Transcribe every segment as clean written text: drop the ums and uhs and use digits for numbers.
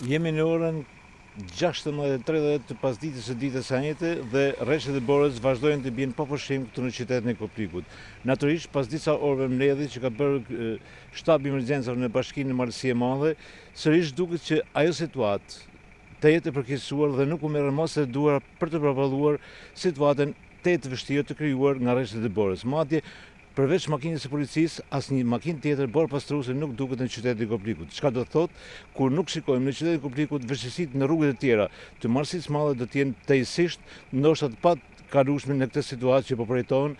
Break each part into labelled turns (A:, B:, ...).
A: Jemi në orën 16:30 të pasdites së ditës së njëjtë dhe rreshtet e Borës vazhdojnë të bien pa pushim këtu në qytetin e Koplikut. Natyrisht, pas disa orëve mbledhje që ka bërë shtabi i emergjencave në Bashkinë e Marrësie Madhe, sërish duket që ajo situatë të jetë e përkeqësuar dhe nuk u merren mosë të duara për të përballuar situatën të vështirë të krijuar nga rreshtet e Borës. Madje përveç makinës së policisë, asnjë makinë tjetër borpastruese nuk duket në qytetin e Koplikut. Çka do të thotë, kur nuk shikojmë në qytetin e Koplikut, vështirësitë në rrugët e tjera të Marrësisë Madhe do të jenë tejësisht, ndoshta të pakalueshme në këtë situatë që po përjeton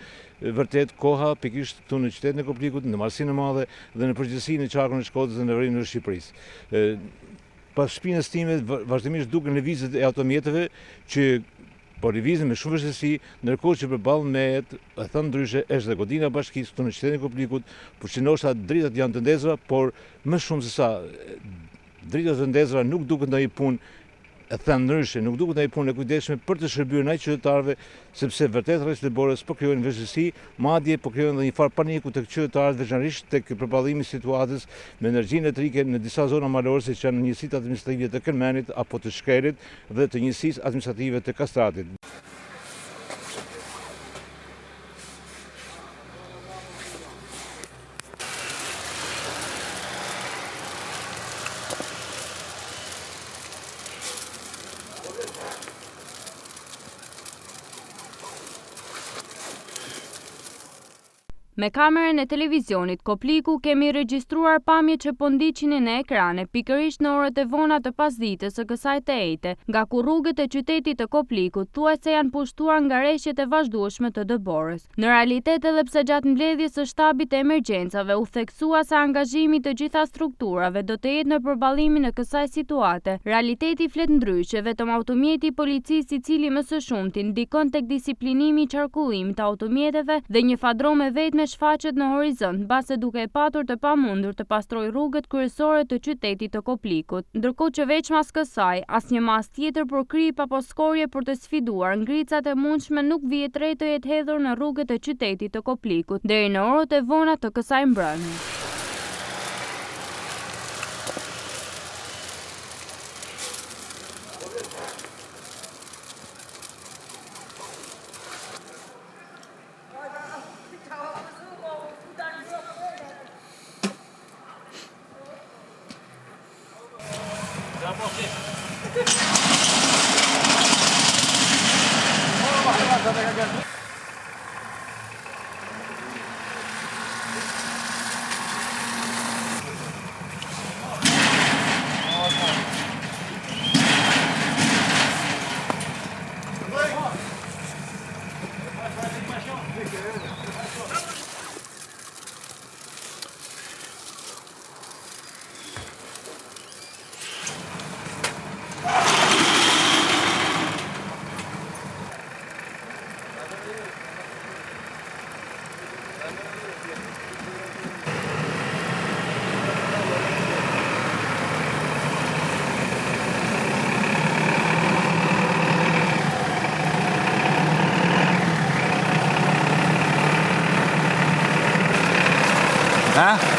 A: vërtet koha pikërisht këtu në qytetin e Koplikut, në Marrësinë e Madhe dhe në përgjithësi në qarkun e Shkodrës dhe në verinë e Shqipërisë. Pas shpinës time vazhdimisht duken lëvizjet e automjeteve që po lëvizin me shumë vështirësi, ndërkohë që përballë mehet, e thënë ndryshe, është dhe godina e bashkisë këtu në qytetin e Koplikut, por që ndoshta dritat janë të ndezura, por më shumë se sa dritat të ndezura nuk duket ndonjë punë, e thënë ndryshe, nuk duket ndonjë punë e kujdesshme për të shërbyer ndaj qytetarëve, sepse vërtet rreshtet e Borës po krijojnë vështirësi, madje po krijojnë edhe një farë paniku tek qytetarët, veçanërisht tek përballimi i situatës me energjinë elektrike në disa zona malore, siç janë njësitë administrative të Kërmenit apo të Shkerit dhe të njësisë administrative të Kastratit.
B: Me kamerën e televizionit Kopliku kemi regjistruar pamje që po ndiqnin në ekrane pikërisht në orët e vona të pasdites së kësaj të ejte, nga ku rrugët e qytetit të Koplikut thuajse janë pushtuar nga rreshtet e vazhdueshme të dëborës. Në realitet, edhe pse gjatë mbledhjes së shtabit të emergjencave u theksua se angazhimi të gjitha strukturave do të jetë në përballimin e kësaj situate, realiteti flet ndryshe. Vetëm automjeti i policisë, i cili më së shumti ndikon tek disiplinimi i qarkullimit të automjeteve dhe një fadrome vetme shfaqet në horizont, mbase duke e patur të pamundur të pastrojë rrugët kryesore të qytetit të Koplikut. Ndërkohë që veç mas kësaj, asnjë mas tjetër për krip apo skorje për të sfiduar ngricat e mundshme nuk vihet re të jetë hedhur në rrugët e qytetit të Koplikut deri në orët e vona të kësaj mbrëmje.
C: Ha?